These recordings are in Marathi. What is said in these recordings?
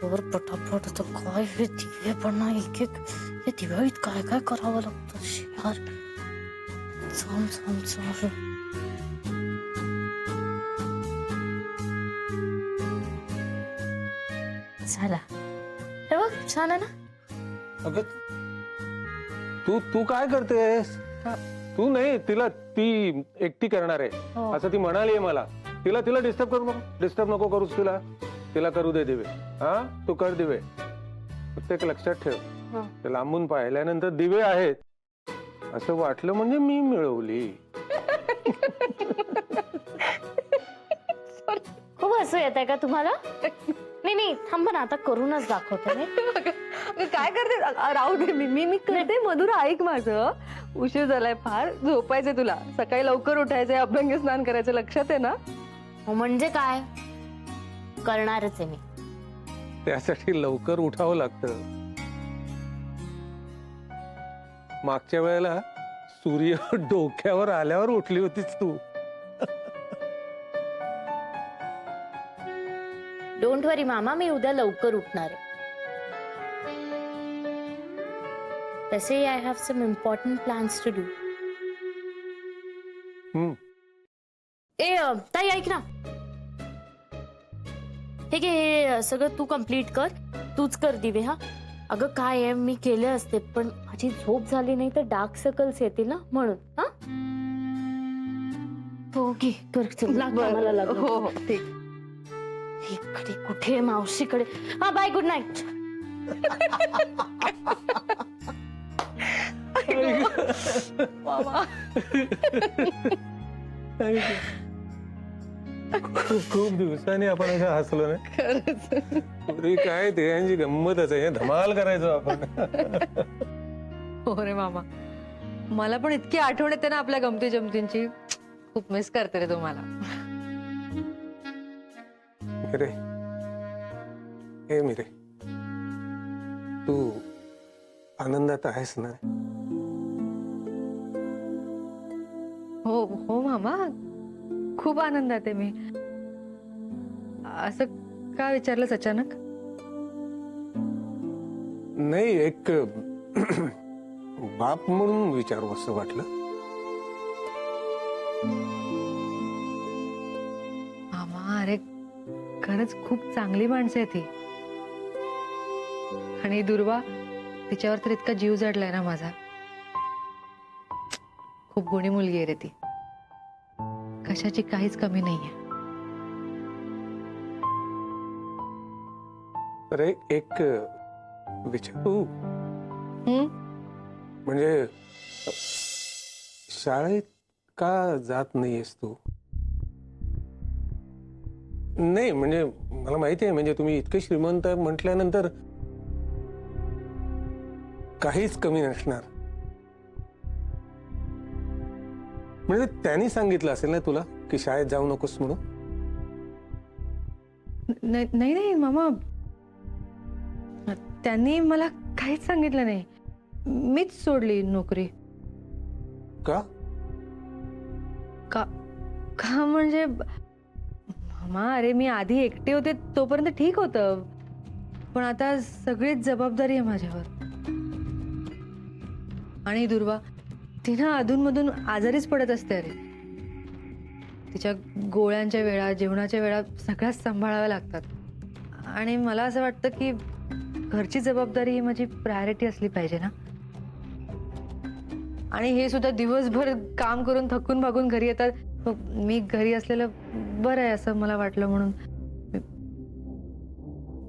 कर पटापट. तर काय हे दिवे पण ना एक एक हे दिवाळीत काय काय करावं लागतं यार. चल चल चल. झाला. हे बघ छान आहे ना. अगं तू तू काय करतेस? तू नाही, तिला ती एकटी करणार आहे असं ती म्हणाली मला. तिला तिला डिस्टर्ब नको करूस. तिला करू दे दिवे. हा तू कर दिवे. फक्त एक लक्षात ठेव, ते लांबून पाहिल्यानंतर दिवे आहेत असं वाटलं म्हणजे मी मिळवली. खूप हसू येत आहे का तुम्हाला? नाही नाही थांबा ना, आता करूनच दाखवते मी. काय करते? राहू दे, मी करते. मधुरा ऐक माझं, उशीर झालाय फार, झोपायचंय तुला. सकाळी लवकर उठायचंय, अभ्यंग स्नान करायचं. लक्षात आहे ना? म्हणजे काय करणारच आहे मी. त्यासाठी लवकर उठावं लागतं. मागच्या वेळेला सूर्य डोक्यावर आल्यावर उठली होतीस तू. डोंट वरी मामा, मी उद्या लवकर उठणार आहे. तसे I have some important plans to do. ए ताई ऐक ना, हे घे, हे सगळं तू कंप्लीट कर. तूच कर दिवे. हा अगं काय आहे, मी केले असते पण माझी झोप झाली नाही तर डार्क सर्कल्स येतील ना, म्हणून. हा हो घे कर. मला लागलं. हो हो ठीक. इकडे कुठे? मावशीकडे. हा बाय, गुड नाईट. मामा खूप दिवसांनी आपण असं हसलो ना. पूर्वी काय ते यांची गंमतच आहे, धमाल करायचो आपण. हो रे मामा, मला पण इतकी आठवण येते ना आपल्या गमती जमतींची. खूप मिस करते रे तुम्हाला. मिरे, हे मिरे, तू आनंदात आहेस ना? हो हो मामा, खूप आनंदात आहे मी. असं का विचारलंस अचानक? नाही, एक बाप म्हणून विचारू असं वाटलं. मामा अरे, खरंच खूप चांगली माणसं आहे ती. आणि दुर्वा, तिच्यावर तर इतका जीव जडलाय ना माझा. खूप गुणी मुलगी आहे रे ती. कशाची काहीच कमी नाहीये. तर एक विचारू, म्हणजे शाळेत का जात नाहीयेस तू? नाही म्हणजे मला माहिती आहे, म्हणजे तुम्ही इतके श्रीमंत म्हटल्यानंतर काहीच कमी नसणार. म्हणजे त्यांनी सांगितलं असेल ना तुला की शाळेत जाऊ नकोस म्हणून? नाही नाही मामा, त्यांनी मला काहीच सांगितलं नाही. मीच सोडली नोकरी. का? का का म्हणजे मामा, अरे मी आधी एकटे होते तोपर्यंत ठीक होतं, पण आता सगळीच जबाबदारी आहे माझ्यावर. आणि दुर्वा, ती ना अधूनमधून आजारीच पडत असते. अरे तिच्या गोळ्यांच्या वेळा, जेवणाच्या वेळा सगळ्याच सांभाळाव्या लागतात. आणि मला असं वाटतं की घरची जबाबदारी ही माझी प्रायोरिटी असली पाहिजे ना. आणि हे सुद्धा दिवसभर काम करून थकून भागून घरी येतात. मग मी घरी असलेलं बरं आहे असं मला वाटलं, म्हणून.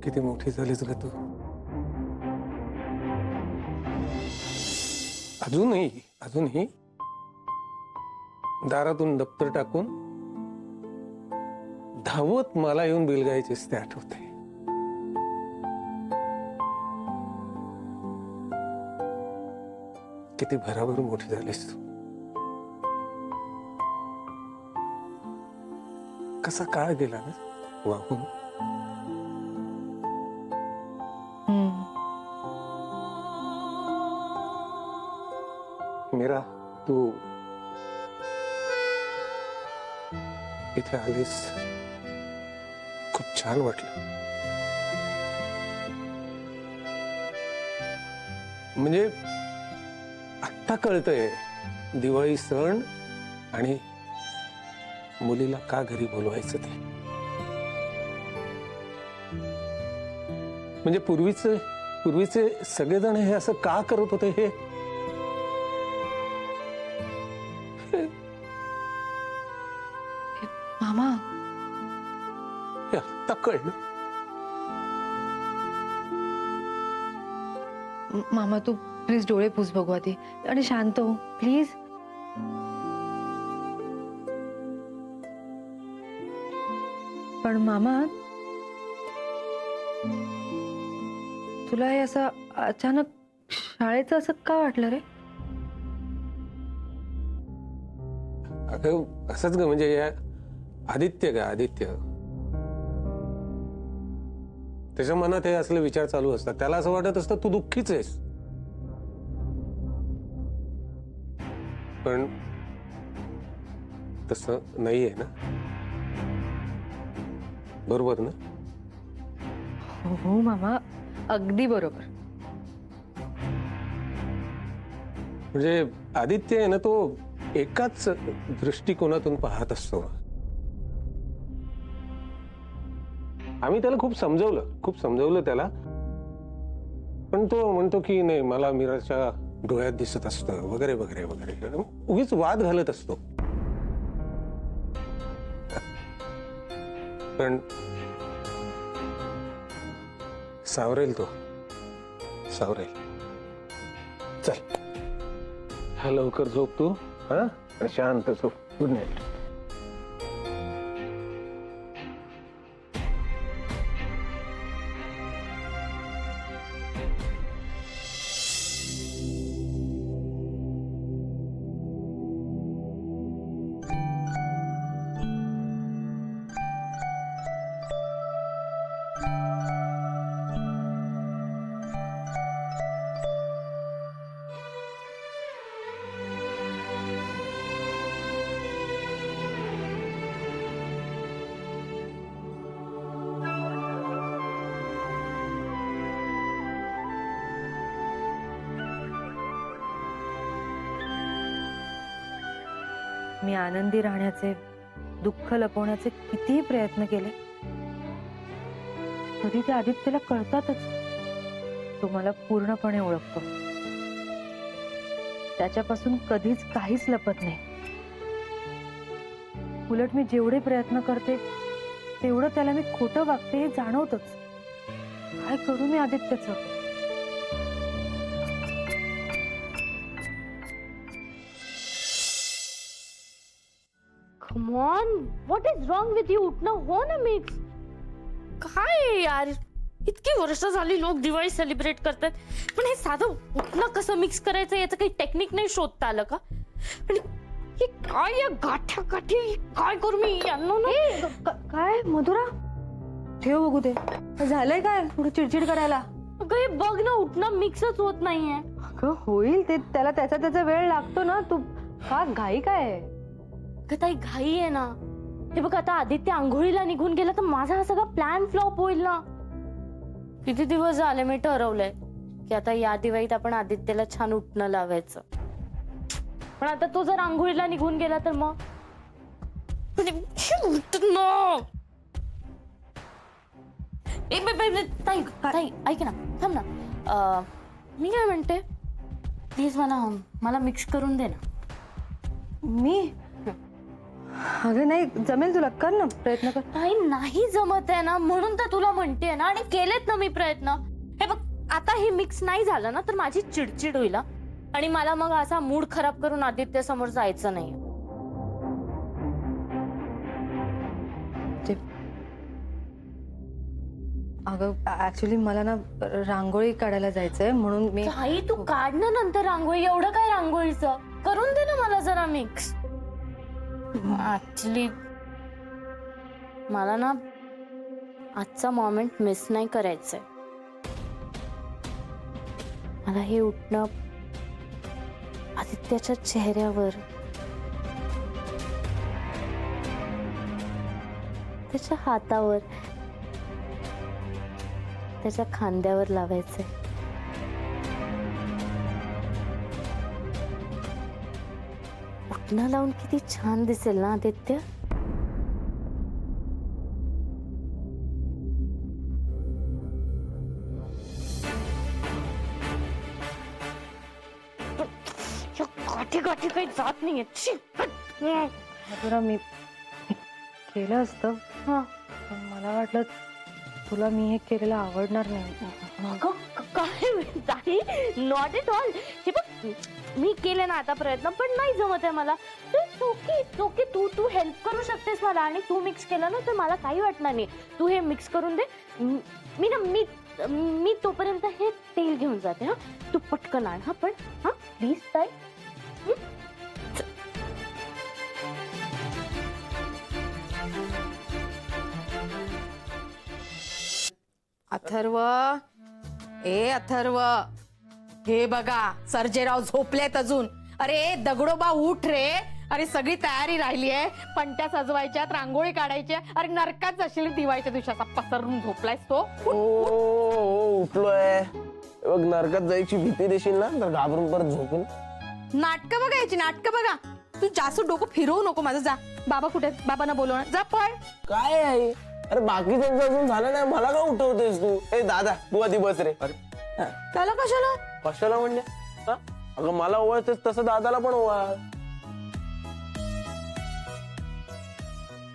किती मोठी झालीस ग तू. अजूनही दारातून दप्तर टाकून धावत मला येऊन बिलगायचेस ते आठवते. किती भराभर मोठी झालीस तू. कसा काळ गेला ना वाहून. मीरा, तू इथे आलीस, खूप छान वाटलं. म्हणजे आत्ता कळतंय दिवाळी सण आणि मुलीला का घरी बोलवायचं ते. म्हणजे पूर्वीचे सगळेजण हे असं का करत होते हे मामा, हे आत्ता कळलं. मामा तू प्लीज डोळे पुस बघू आधी आणि शांत हो प्लीज. पण मामा, तुला हे असं अचानक शाळेचं असं का वाटलं रे? अगं असंच ग, म्हणजे या आदित्य त्याच्या मनात हे असले विचार चालू असतात. त्याला असं वाटत असतं तू दुःखीच आहेस. पण तसं नाहीये ना, बरोबर ना? हो मामा, अगदी बरोबर. म्हणजे आदित्य आहे ना, तो एकाच दृष्टिकोनातून पाहत असतो. आम्ही त्याला खूप समजवलं त्याला, पण तो म्हणतो की नाही, मला मीराच्या डोळ्यात दिसत असतं वगैरे वगैरे वगैरे, उगीच वाद घालत असतो. पण सावरेल तो, सावरेल. चल हा, लवकर झोप तू. हा, शांत झोप. Good night. मी आनंदी राहण्याचे, दुःख लपवण्याचे कितीही प्रयत्न केले तरी ते आदित्यला कळतातच. तो मला पूर्णपणे ओळखतो. त्याच्यापासून कधीच काहीच लपत नाही. उलट मी जेवढे प्रयत्न करते तेवढं त्याला मी खोटं वागते हे जाणवतच. काय करू मी आदित्यचं? Come on, what is wrong with you? उठणं हो ना मिक्स. काय आहे यार, इतकी वर्ष झाली लोक दिवाळी सेलिब्रेट करतात, पण हे साधं उठणं कसं मिक्स करायचं याचं काही टेक्निक नाही शोधता आलं का? आणि हे काय या गाठ्या गाठी, काय करू मी यांना ना? काय मधुरा, ठेव बघू ते. झालंय काय थोडं चिडचिड करायला? अगं हे बघ ना, उठणं मिक्सच होत नाहीये. अगं होईल ते, त्याला त्याचा वेळ लागतो ना. तू का घाई काय आहे? काही घाई आहे ना. हे बघ, आता आदित्य आंघोळीला निघून गेला तर माझा हा सगळा प्लॅन फ्लॉप होईल ना. किती दिवस झाले मी ठरवलंय की आता या दिवाळीत आपण आदित्यला छान उठणं लावायचं. पण आता तो जर आंघोळीला निघून गेला तर मग ताई ऐक ना, थांब ना. मी काय म्हणते, प्लीज मला मिक्स करून दे ना. मी? अगं नाही जमेल, तुला कर ना, प्रयत्न कर. नाही जमत आहे ना, म्हणून तर तुला म्हणते ना, आणि केलेत ना मी प्रयत्न. हे बघ, आता हे मिक्स नाही झालं ना तर माझी चिडचिड होईल आणि मला मग असा मूड खराब करून आदित्य समोर जायचं नाही. अगं ऍक्च्युली मला ना रांगोळी काढायला जायचंय, म्हणून मी. आई तू काढ ना नंतर रांगोळी, एवढं काय रांगोळीचं, करून दे ना मला जरा मिक्स. ऍक्च्युली मला ना आजचा मोमेंट मिस नाही करायचंय. मला हे उठणं आदित्याच्या चेहऱ्यावर, त्याच्या हातावर, त्याच्या खांद्यावर लावायचंय. उठणं लावून किती छान दिसेल ना आदित्य. गाठी गाठी काही जात नाहीये. शी, हट. मधुरा, मी केलं असतं, हा. पण मला वाटलं तुला मी हे केलेलं आवडणार नाही. अगं, काय नाही, नॉट एट ऑल. हे बघ, मी केले ना आता प्रयत्न, पण नाही जमत आहे मला. ओके, तू हेल्प करू शकतेस मला, आणि तू मिक्स केलं ना तर मला काही वाटणार नाही. तू हे मिक्स करून दे. मी तोपर्यंत हे तेल घेऊन जाते. हा, तू पटकन आण. हा, पण हा प्लीज ताई. अथर्व, अथर्व, हे बघा सर्जेराव झोपलेत अजून. अरे दगडोबा उठ रे. अरे सगळी तयारी राहिली आहे. पणत्या सजवायच्यात, रांगोळी काढायची. अरे नरकात जाशील दिवाळीच्या दिवशी. असा पसरून झोपलायस तो. उठलोय. बघ, नरकात जायची भीती देशील ना तर घाबरून परत झोपून. नाटकं बघायची, नाटकं बघा. तू जास्त डोकं फिरवू नको माझं. जा. बाबा कुठे आहेत? बाबांना बोलवणार. जा पळ. काय आहे? अरे बाकीच्यांचं अजून झालं नाही, मला का उठवतेस तू? ए दादा, तू आधी बस रे. त्याला कशाला? कशाला म्हणले? हा? अगं मला ओळखतेस तसं दादाला पण ओळख.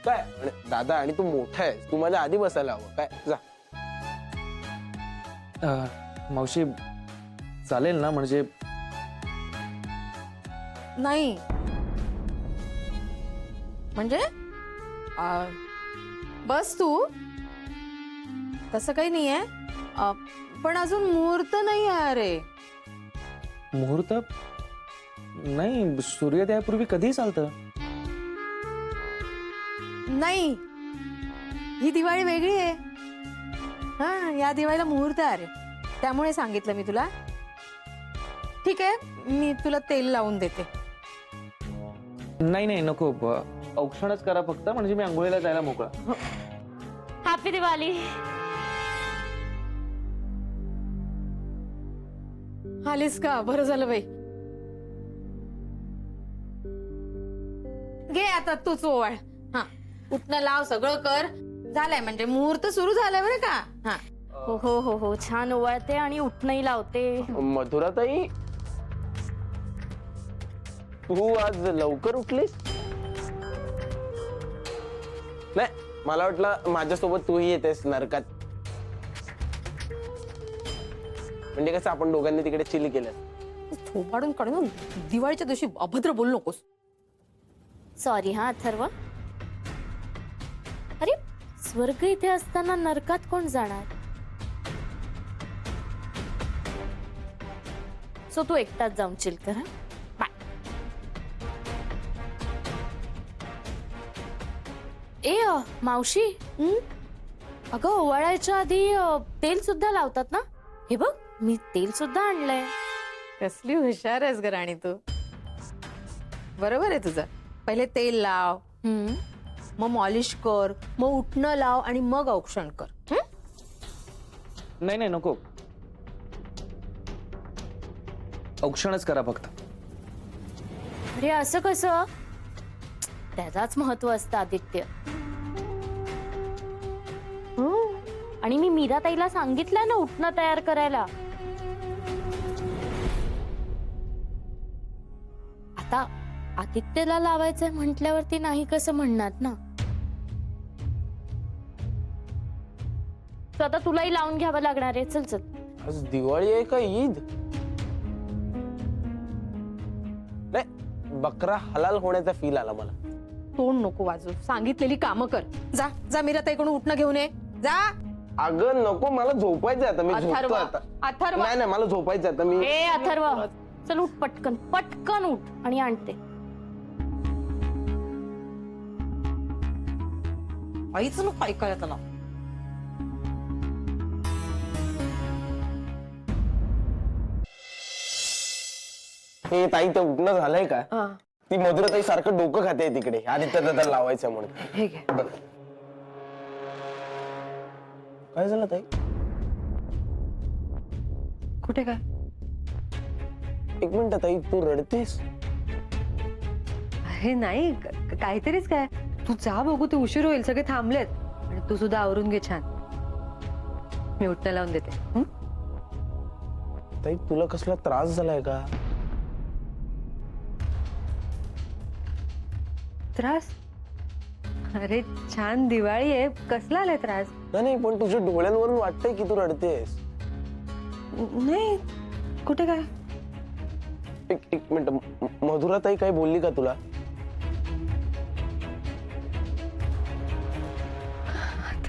काय आणि दादा, आणि तू मोठा आहेस, तू माझ्या आधी बसायला हवं. काय जा. मावशी, चालेल ना? म्हणजे नाही म्हणजे बस तू. तसं काही नाहीये. पण अजून मुहूर्त नाही आहे. अरे मुहूर्त नाही, सूर्योदयापूर्वी कधी चालतं. नाही, ही दिवाळी वेगळी आहे. हा, या दिवाळीला मुहूर्त आहे. अरे त्यामुळे सांगितलं मी तुला. ठीक आहे, मी तुला तेल लावून देते. नाही नाही, नको. औक्षणच करा फक्त, म्हणजे मी आंघोळीला जायला मोकळा. हॅपी दिवाळी. आलीस का? बरं झालं बाई. घे आता तूच ओवाळ. हा, उठणं लाव, सगळं कर. झालंय म्हणजे मुहूर्त सुरू झालाय बरं का. हा, हो, छान ओवाळते आणि उठणंही लावते. मधुराताई, तू आज लवकर उठलीस? नाही, मला वाटलं माझ्यासोबत तूही येतेस नरकात. म्हणजे कसं आपण दोघांनी तिकडे चिली केलं. थोपाडून काढून दिवाळीच्या दिवशी अभद्र बोलू नकोस. सॉरी हा अथर्व. अरे स्वर्ग इथे असताना नरकात कोण जाणार? सो तू एकटाच जाऊन चिल कर. हा, बाय. मावशी, अगं ओवाळायच्या आधी तेल सुद्धा लावतात ना? हे बघ, मी तेल सुद्धा आणलंय. कसली हुशार आहेस ग राणी तू. बरोबर आहे तुझं. पहिले तेल लाव, मग मॉलिश कर, मग उठणं लाव, आणि मग औक्षण कर. नाही नाही, नको. औक्षणच करा फक्त. अरे असं कसं? त्याचाच महत्व असतं आदित्य. आणि मी मीराताईला सांगितलं ना उठणं तयार करायला. आता आदित्यला लावायचंय म्हटल्यावरती नाही कसं म्हणणार ना. तर आता तुलाही लावून घ्यावं लागणार आहे. चल चल. आज दिवाळी आहे का ईद? नाही, बकरा हलाल होण्याचा फील आला मला. तोंड नको वाजू. सांगितलेली कामं कर. जा जा, मीराताईकडून उठणं घेऊन ये. जा. अगं नको, मला झोपायचं आता. मी झोपतो अथर्व, आता. अथर्व. नाही नाही, मला झोपायचं आता. मी ए अथर्व, चल उठ, पटकन पटकन उठ आणि आणते. आईच नको ऐकायला त्याला. हे ताई, ते उठणं झालंय का? ती मधुराताई सारखं डोकं खाते तिकडे आदित्य दादा लावायचं म्हणून. हे घे. बरं. काय झालं ताई? कुठे काय? एक मिनिट ताई, तू रडतेस? हे नाही काहीतरीच काय. तू जा बघू, ते उशीर होईल, सगळे थांबलेत. आणि तू सुद्धा आवरून घे छान. मी उठणं लावून देते. हं? ताई तुला कसला त्रास झालाय का? त्रास? अरे छान दिवाळी आहे, कसला आलाय त्रास? नाही पण तुझ्या डोळ्यांवरून वाटतंय की तू रडतेस. नाही, कुठे काय? एक मिनिट, मधुरा ताई काही बोलली का तुला?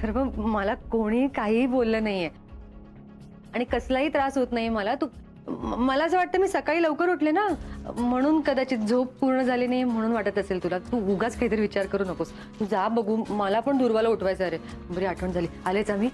तर मला कोणी काही बोललं नाहीये आणि कसलाही त्रास होत नाही मला. मला असं वाटतं मी सकाळी लवकर उठले ना, म्हणून कदाचित झोप पूर्ण झाली नाही म्हणून वाटत असेल तुला. तू उगाच काहीतरी विचार करू नकोस. तू जा बघू, मला पण दुर्वाला उठवायचं. अरे बरी आठवण झाली, आलेच आम्ही.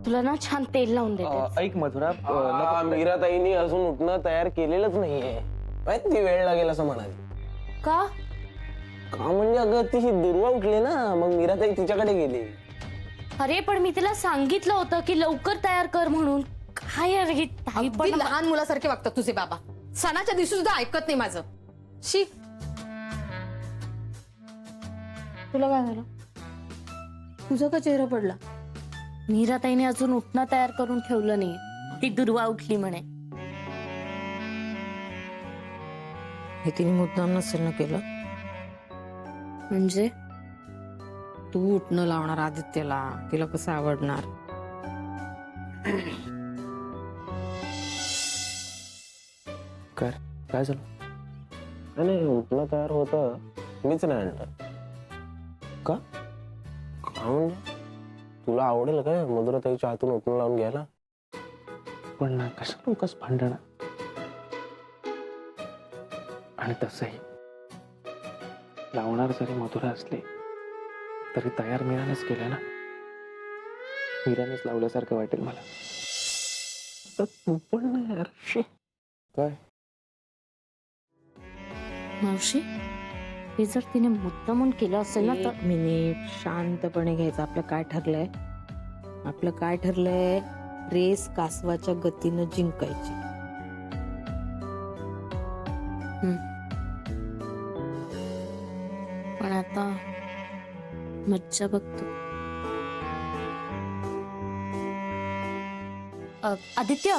तुला ना छान तेल लावून देते. ऐक मधुरा, नको. मीरा ताईनी अजून उठणं तयार केलेलंच नाहीये. माहिती वेळ लागेल असं म्हणाली. का? का म्हणजे अगं ती ही दुर्वा उठली ना, मग मीरा ताई तिच्याकडे गेली. अरे पण मी तिला सांगितलं होतं की लवकर तयार कर म्हणून. काय अरे ही ताई अगदी पण लहान मुलासारखे वागतात तुझे बाबा. सणाच्या दिवशी सुद्धा ऐकत नाही माझं. शी. तुला काय झालं? तुझा का चेहरा पडला? मीराताईने अजून उठणं तयार करून ठेवलं नाही. ती दुर्वा उठली म्हणे. हे तिने मुद्दाम नसेल ना केलं. म्हणजे तू उठणं लावणार आदित्यला, तिला कसं आवडणार? काय झालं? नाही उठणं तयार होतं, मीच नाही आणलं. का? का म्हणजे तुला आवडेल काय मधुरा ताईच्या हातून उठणं लावून घ्यायला? पण ना कशा लोकच भांडण. आणि तसंही लावणार जरी मधुरा असली तरी तयार मीरानेच केलं ना. मीरानेच लावल्यासारखं वाटेल मला. तर तू पण नाही यार. शी. काय? मावशी, हे जर तिने मुद्दामून केलं असेल ना तर. एक मिनिट शांतपणे घ्यायचं. आपलं काय ठरलंय? आपलं काय ठरलंय? रेस कासवाच्या गतीनं जिंकायची. पण आता मज्जा बघतो. आदित्य,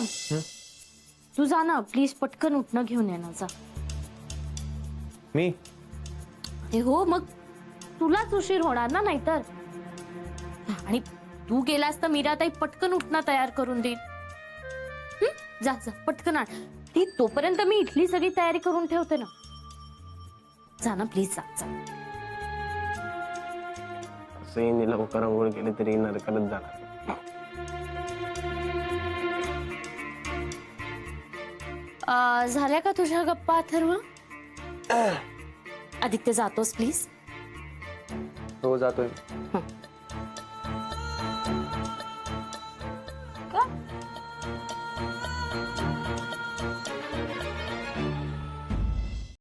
तू जा ना प्लीज, पटकन उठणं घेऊन ये ना. जा. मी हे हो, मग तुलाच उशीर होणार ना नाहीतर. आणि तू गेलास तर मीराताई पटकन उठणं तयार करून देईल. जा जा पटकन आण. ती तोपर्यंत मी इथली सगळी तयारी करून ठेवते ना. जा ना प्लीज, जा जा. असंही लवकर आंघोळ केली तरी नरकालच जाणार. झाल्या का तुझ्या गप्पा अथर्व? आदित्य जातोस प्लीज? हो जातोय. हं.